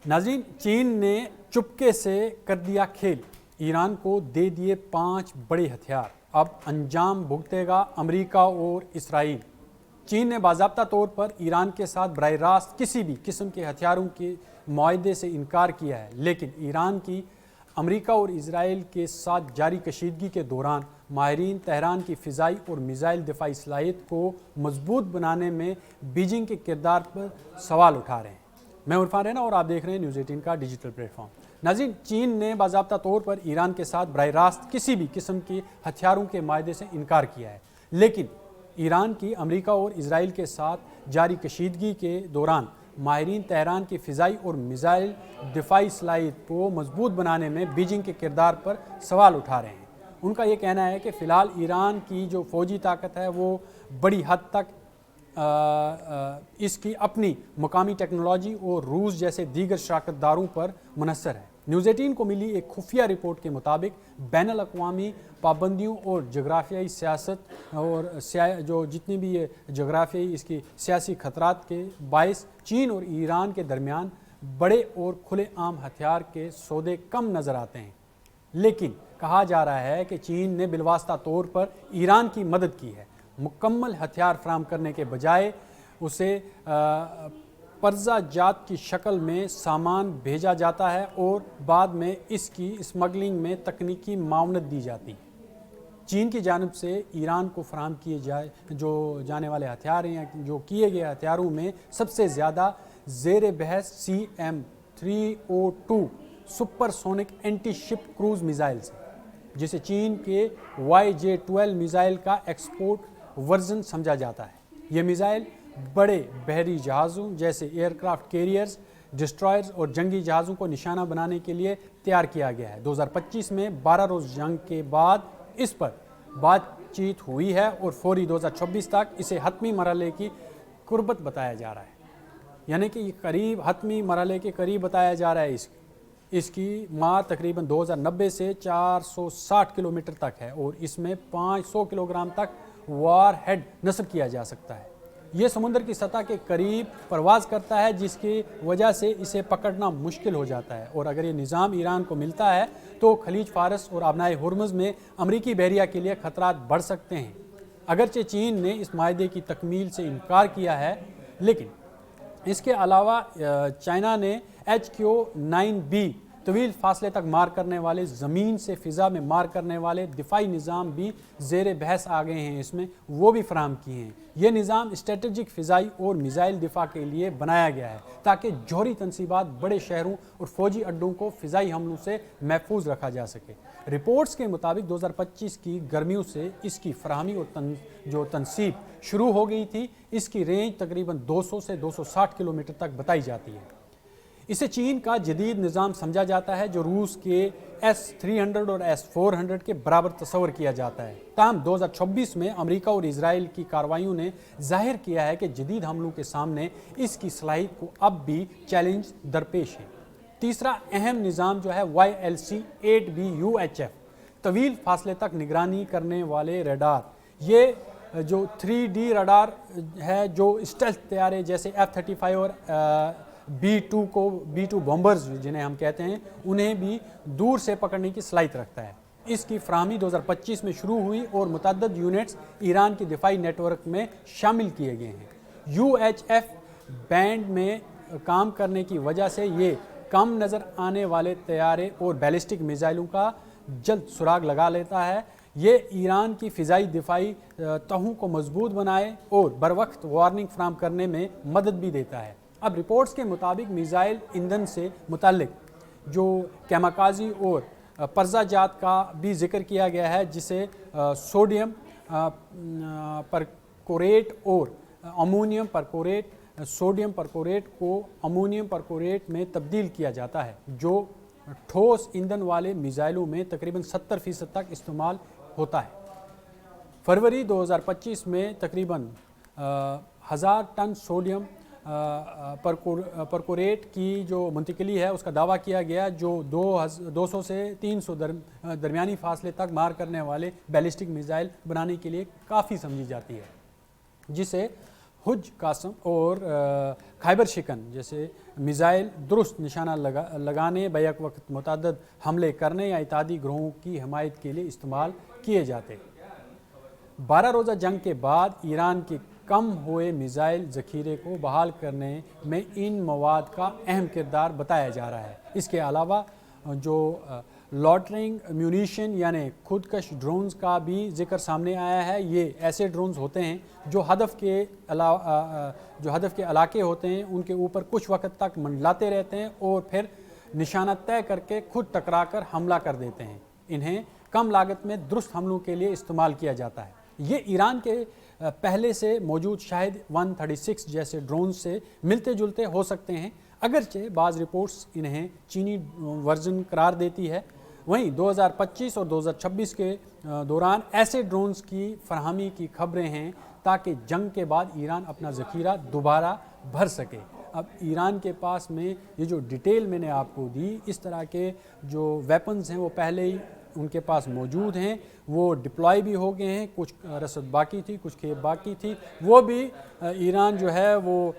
ناظرین، چین نے چپکے سے کر دیا کھیل، ایران کو دے دیے 5 بڑے ہتھیار، اب انجام بھگتے گا امریکہ اور اسرائیل۔ چین نے باضابطہ طور پر ایران کے ساتھ براہ راست کسی بھی قسم کے ہتھیاروں کے معاہدے سے انکار کیا ہے، لیکن ایران کی امریکہ اور اسرائیل کے ساتھ جاری کشیدگی کے دوران ماہرین تہران کی فضائی اور میزائل دفاعی صلاحیت کو مضبوط بنانے میں بیجنگ کے کردار پر سوال اٹھا رہے ہیں۔ میں عرفان رینا اور آپ دیکھ رہے ہیں نیوز 18 کا ڈیجیٹل پلیٹ فارم۔ ناظرین، چین نے باضابطہ طور پر ایران کے ساتھ براہ راست کسی بھی قسم کے ہتھیاروں کے معاہدے سے انکار کیا ہے، لیکن ایران کی امریکہ اور اسرائیل کے ساتھ جاری کشیدگی کے دوران ماہرین تہران کی فضائی اور میزائل دفاعی صلاحیت کو مضبوط بنانے میں بیجنگ کے کردار پر سوال اٹھا رہے ہیں۔ ان کا یہ کہنا ہے کہ فی الحال ایران کی جو فوجی طاقت ہے وہ بڑی حد تک اس کی اپنی مقامی ٹیکنالوجی اور روس جیسے دیگر شراکت داروں پر منحصر ہے۔ نیوز 18 کو ملی ایک خفیہ رپورٹ کے مطابق بین الاقوامی پابندیوں اور جغرافیائی سیاست اور جو جتنی بھی یہ جغرافیائی اس کی سیاسی خطرات کے باعث چین اور ایران کے درمیان بڑے اور کھلے عام ہتھیار کے سودے کم نظر آتے ہیں، لیکن کہا جا رہا ہے کہ چین نے بالواسطہ طور پر ایران کی مدد کی ہے۔ مکمل ہتھیار فراہم کرنے کے بجائے اسے پرزہ جات کی شکل میں سامان بھیجا جاتا ہے اور بعد میں اس کی اسمگلنگ میں تکنیکی معاونت دی جاتی ہے۔ چین کی جانب سے ایران کو فراہم کیے جانے والے ہتھیار ہیں، جو کیے گئے ہتھیاروں میں سب سے زیادہ زیر بحث CM-302 سپر سونک اینٹی شپ کروز میزائلز ہیں، جسے چین کے YJ-12 میزائل کا ایکسپورٹ ورژن سمجھا جاتا ہے۔ یہ میزائل بڑے بحری جہازوں جیسے ایئر کرافٹ کیریئرز، ڈسٹرائرز اور جنگی جہازوں کو نشانہ بنانے کے لیے تیار کیا گیا ہے۔ 2025 میں 12 روز جنگ کے بعد اس پر بات چیت ہوئی ہے اور فوری 2026 تک اسے حتمی مرحلے کی قربت بتایا جا رہا ہے، یعنی کہ یہ حتمی مرحلے کے قریب بتایا جا رہا ہے۔ اس کی مار تقریباً 2090 سے 460 کلومیٹر تک ہے اور اس میں 500 کلوگرام تک وار ہیڈ نصب کیا جا سکتا ہے۔ یہ سمندر کی سطح کے قریب پرواز کرتا ہے، جس کی وجہ سے اسے پکڑنا مشکل ہو جاتا ہے، اور اگر یہ نظام ایران کو ملتا ہے تو خلیج فارس اور آبنائے ہرمز میں امریکی بحریہ کے لیے خطرات بڑھ سکتے ہیں۔ اگرچہ چین نے اس معاہدے کی تکمیل سے انکار کیا ہے، لیکن اس کے علاوہ چائنا نے HQ-9B طویل فاصلے تک مار کرنے والے، زمین سے فضا میں مار کرنے والے دفاعی نظام بھی زیر بحث آ گئے ہیں، اس میں وہ بھی فراہم کیے ہیں۔ یہ نظام اسٹریٹجک فضائی اور میزائل دفاع کے لیے بنایا گیا ہے تاکہ جوہری تنصیبات، بڑے شہروں اور فوجی اڈوں کو فضائی حملوں سے محفوظ رکھا جا سکے۔ رپورٹس کے مطابق 2025 کی گرمیوں سے اس کی فراہمی اور جو تنصیب شروع ہو گئی تھی، اس کی رینج تقریباً 200 سے 260 کلومیٹر تک بتائی جاتی ہے۔ اسے چین کا جدید نظام سمجھا جاتا ہے، جو روس کے S-300 اور S-400 کے برابر تصور کیا جاتا ہے۔ تاہم 2026 میں امریکہ اور اسرائیل کی کارروائیوں نے ظاہر کیا ہے کہ جدید حملوں کے سامنے اس کی صلاحیت کو اب بھی چیلنج درپیش ہے۔ تیسرا اہم نظام جو ہے YLC-8B UHF، طویل فاصلے تک نگرانی کرنے والے ریڈار۔ یہ جو 3D ریڈار ہے، جو اسٹیلتھ طیارے جیسے F-35 اور B-2 بمبرز جنہیں ہم کہتے ہیں، انہیں بھی دور سے پکڑنے کی صلاحیت رکھتا ہے۔ اس کی فراہمی 2025 میں شروع ہوئی اور متعدد یونٹس ایران کی دفاعی نیٹ ورک میں شامل کیے گئے ہیں۔ UHF بینڈ میں کام کرنے کی وجہ سے یہ کم نظر آنے والے طیارے اور بیلسٹک میزائلوں کا جلد سراغ لگا لیتا ہے۔ یہ ایران کی فضائی دفاعی تہوں کو مضبوط بنائے اور بروقت وارننگ فراہم کرنے میں مدد بھی دیتا ہے۔ اب رپورٹس کے مطابق میزائل ایندھن سے متعلق جو کیماکازی اور پرزہ جات کا بھی ذکر کیا گیا ہے، جسے سوڈیم پرکوریٹ اور امونیم پرکوریٹ، سوڈیم پرکوریٹ کو امونیم پرکوریٹ میں تبدیل کیا جاتا ہے، جو ٹھوس ایندھن والے میزائلوں میں تقریباً 70% تک استعمال ہوتا ہے۔ فروری 2025 میں تقریباً 1000 ٹن سوڈیم پرکوریٹ کی جو منتقلی ہے اس کا دعویٰ کیا گیا، جو 200 سے 300 درمیانی فاصلے تک مار کرنے والے بیلسٹک میزائل بنانے کے لیے کافی سمجھی جاتی ہے، جسے حج قاسم اور خیبر شکن جیسے میزائل درست نشانہ لگانے، بیک وقت متعدد حملے کرنے یا اتحادی گروہوں کی حمایت کے لیے استعمال کیے جاتے۔ 12 روزہ جنگ کے بعد ایران کے کم ہوئے میزائل ذخیرے کو بحال کرنے میں ان مواد کا اہم کردار بتایا جا رہا ہے۔ اس کے علاوہ جو لاٹرنگ میونیشن یعنی خودکش ڈرونز کا بھی ذکر سامنے آیا ہے۔ یہ ایسے ڈرونز ہوتے ہیں جو ہدف کے علاقے ہوتے ہیں ان کے اوپر کچھ وقت تک منڈلاتے رہتے ہیں اور پھر نشانہ طے کر کے خود ٹکرا کر حملہ کر دیتے ہیں۔ انہیں کم لاگت میں درست حملوں کے لیے استعمال کیا جاتا ہے۔ یہ ایران کے پہلے سے موجود شاہد 136 جیسے ڈرونز سے ملتے جلتے ہو سکتے ہیں، اگرچہ بعض رپورٹس انہیں چینی ورژن قرار دیتی ہے۔ وہیں 2025 اور 2026 کے دوران ایسے ڈرونز کی فراہمی کی خبریں ہیں تاکہ جنگ کے بعد ایران اپنا ذخیرہ دوبارہ بھر سکے۔ اب ایران کے پاس میں یہ جو ڈیٹیل میں نے آپ کو دی، اس طرح کے جو ویپنز ہیں وہ پہلے ہی ان کے پاس موجود ہیں، وہ ڈپلائی بھی ہو گئے ہیں، کچھ رسد باقی تھی، کچھ کھیپ باقی تھی، وہ بھی ایران جو ہے وہ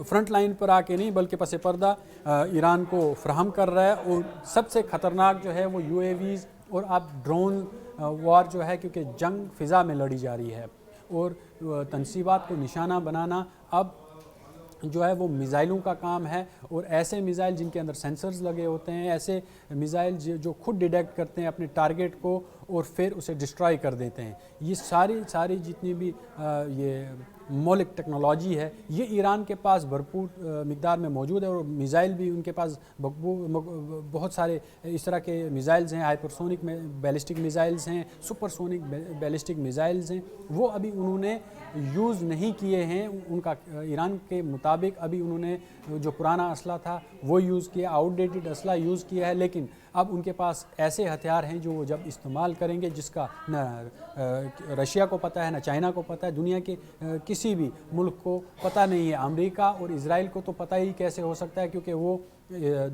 فرنٹ لائن پر آ کے نہیں بلکہ پس پردہ ایران کو فراہم کر رہا ہے۔ اور سب سے خطرناک جو ہے وہ UAVs اور اب ڈرون وار جو ہے، کیونکہ جنگ فضا میں لڑی جا رہی ہے اور تنصیبات کو نشانہ بنانا اب جو ہے وہ میزائلوں کا کام ہے، اور ایسے میزائل جن کے اندر سینسرز لگے ہوتے ہیں، ایسے میزائل جو خود ڈیٹیکٹ کرتے ہیں اپنے ٹارگٹ کو اور پھر اسے ڈسٹرائی کر دیتے ہیں۔ یہ ساری جتنی بھی یہ مولک ٹیکنالوجی ہے یہ ایران کے پاس بھرپور مقدار میں موجود ہے، اور میزائل بھی ان کے پاس بہت سارے اس طرح کے میزائلز ہیں، ہائپرسونک بیلسٹک میزائلز ہیں، سپر سونک بیلسٹک میزائلز ہیں، وہ ابھی انہوں نے یوز نہیں کیے ہیں۔ ان کا ایران کے مطابق ابھی انہوں نے جو پرانا اسلحہ تھا وہ یوز کیا، آؤٹ ڈیٹڈ اسلحہ یوز کیا ہے، لیکن اب ان کے پاس ایسے ہتھیار ہیں جو وہ جب استعمال کریں گے جس کا نہ رشیا کو پتہ ہے، نہ چائنا کو پتہ ہے، دنیا کے کسی بھی ملک کو پتہ نہیں ہے۔ امریکہ اور اسرائیل کو تو پتہ ہی کیسے ہو سکتا ہے، کیونکہ وہ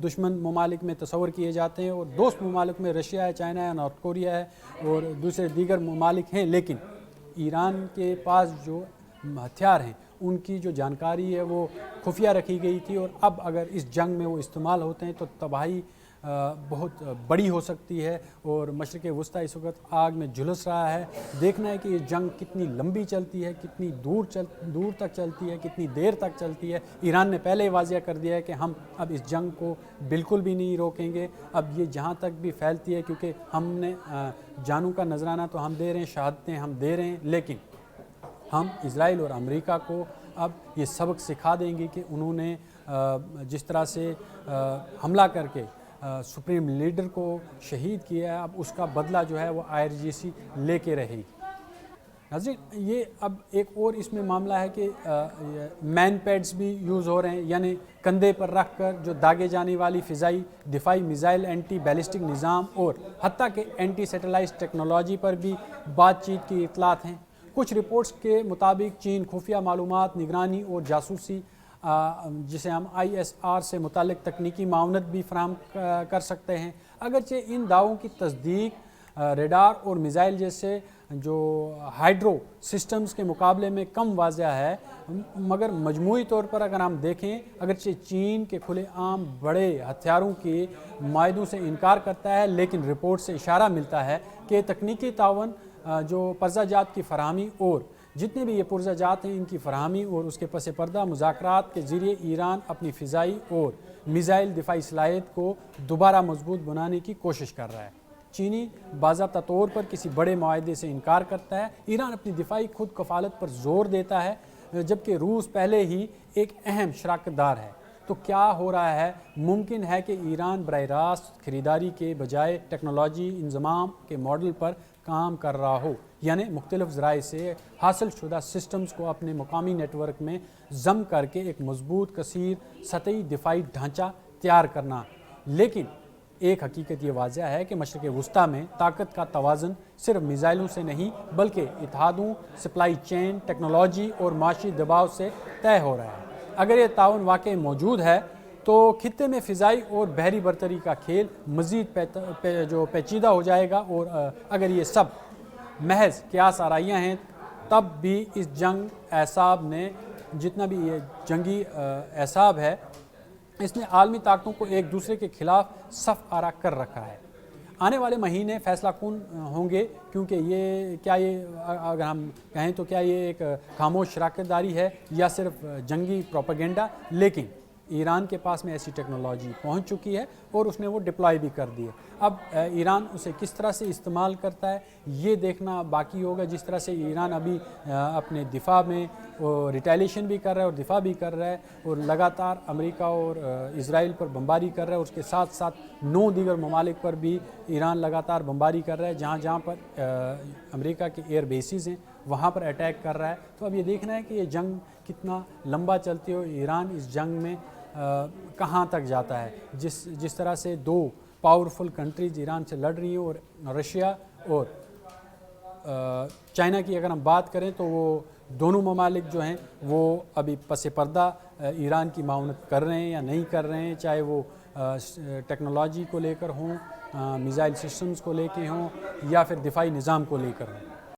دشمن ممالک میں تصور کیے جاتے ہیں، اور دوست ممالک میں رشیا ہے، چائنا ہے، نارتھ کوریا ہے اور دوسرے دیگر ممالک ہیں، لیکن ایران کے پاس جو ہتھیار ہیں ان کی جو جانکاری ہے وہ خفیہ رکھی گئی تھی، اور اب اگر اس جنگ میں وہ استعمال ہوتے ہیں تو تباہی بہت بڑی ہو سکتی ہے، اور مشرق وسطیٰ اس وقت آگ میں جھلس رہا ہے۔ دیکھنا ہے کہ یہ جنگ کتنی لمبی چلتی ہے، کتنی دور تک چلتی ہے، کتنی دیر تک چلتی ہے۔ ایران نے پہلے ہی واضح کر دیا ہے کہ ہم اب اس جنگ کو بالکل بھی نہیں روکیں گے، اب یہ جہاں تک بھی پھیلتی ہے، کیونکہ ہم نے جانوں کا نذرانہ تو ہم دے رہے ہیں، شہادتیں ہم دے رہے ہیں، لیکن ہم اسرائیل اور امریکہ کو اب یہ سبق سکھا دیں گے کہ انہوں نے جس طرح سے حملہ کر کے سپریم لیڈر کو شہید کیا ہے، اب اس کا بدلہ جو ہے وہ IRGC لے کے رہے گی۔ ناظرین، یہ اب ایک اور اس میں معاملہ ہے کہ مین پیڈز بھی یوز ہو رہے ہیں، یعنی کندھے پر رکھ کر جو داغے جانے والی فضائی دفاعی میزائل، اینٹی بیلسٹک نظام اور حتیٰ کہ اینٹی سیٹلائٹ ٹیکنالوجی پر بھی بات چیت کی اطلاعات ہیں۔ کچھ رپورٹس کے مطابق چین خفیہ معلومات، نگرانی اور جاسوسی جسے ہم ISR سے متعلق تکنیکی معاونت بھی فراہم کر سکتے ہیں۔ اگرچہ ان دعووں کی تصدیق ریڈار اور میزائل جیسے جو ہائیڈرو سسٹمز کے مقابلے میں کم واضح ہے، مگر مجموعی طور پر اگر ہم دیکھیں، اگرچہ چین کے کھلے عام بڑے ہتھیاروں کے معاہدوں سے انکار کرتا ہے، لیکن رپورٹ سے اشارہ ملتا ہے کہ تکنیکی تعاون جو پرزہ جات کی فراہمی اور جتنے بھی یہ پرزہ جات ہیں ان کی فراہمی اور اس کے پس پردہ مذاکرات کے ذریعے ایران اپنی فضائی اور میزائل دفاعی صلاحیت کو دوبارہ مضبوط بنانے کی کوشش کر رہا ہے۔ چینی باضابطہ طور پر کسی بڑے معاہدے سے انکار کرتا ہے، ایران اپنی دفاعی خود کفالت پر زور دیتا ہے، جبکہ روس پہلے ہی ایک اہم شراکت دار ہے۔ تو کیا ہو رہا ہے؟ ممکن ہے کہ ایران براہ راست خریداری کے بجائے ٹیکنالوجی انضمام کے ماڈل پر کام کر رہا ہو، یعنی مختلف ذرائع سے حاصل شدہ سسٹمز کو اپنے مقامی نیٹ ورک میں ضم کر کے ایک مضبوط کثیر سطحی دفاعی ڈھانچہ تیار کرنا۔ لیکن ایک حقیقت یہ واضح ہے کہ مشرق وسطیٰ میں طاقت کا توازن صرف میزائلوں سے نہیں بلکہ اتحادوں، سپلائی چین، ٹیکنالوجی اور معاشی دباؤ سے طے ہو رہا ہے۔ اگر یہ تعاون واقعی موجود ہے تو خطے میں فضائی اور بحری برتری کا کھیل مزید پیچیدہ ہو جائے گا، اور اگر یہ سب محض قیاس آرائیاں ہیں تب بھی اس جنگ اعصاب نے جتنا بھی یہ جنگی اعصاب ہے اس نے عالمی طاقتوں کو ایک دوسرے کے خلاف صف آرا کر رکھا ہے۔ آنے والے مہینے فیصلہ کن ہوں گے، کیونکہ یہ اگر ہم کہیں تو کیا یہ ایک خاموش شراکت داری ہے یا صرف جنگی پروپیگنڈا، لیکن ایران کے پاس میں ایسی ٹیکنالوجی پہنچ چکی ہے اور اس نے وہ ڈپلائی بھی کر دی ہے۔ اب ایران اسے کس طرح سے استعمال کرتا ہے یہ دیکھنا باقی ہوگا۔ جس طرح سے ایران ابھی اپنے دفاع میں ریٹیلیشن بھی کر رہا ہے اور دفاع بھی کر رہا ہے اور لگاتار امریکہ اور اسرائیل پر بمباری کر رہا ہے، اس کے ساتھ ساتھ 9 دیگر ممالک پر بھی ایران لگاتار بمباری کر رہا ہے، جہاں جہاں پر امریکہ کے ایئر بیسز ہیں وہاں پر اٹیک کر رہا ہے۔ تو اب یہ دیکھنا ہے کہ یہ جنگ کتنا لمبا چلتی ہے اور ایران اس جنگ میں کہاں تک جاتا ہے۔ جس طرح سے 2 پاورفل کنٹریز ایران سے لڑ رہی ہیں اور رشیا اور چائنا کی اگر ہم بات کریں تو وہ دونوں ممالک جو ہیں وہ ابھی پس پردہ ایران کی معاونت کر رہے ہیں یا نہیں کر رہے ہیں، چاہے وہ ٹیکنالوجی کو لے کر ہوں، میزائل سسٹمز کو لے کے ہوں یا پھر دفاعی نظام کو لے کر ہوں۔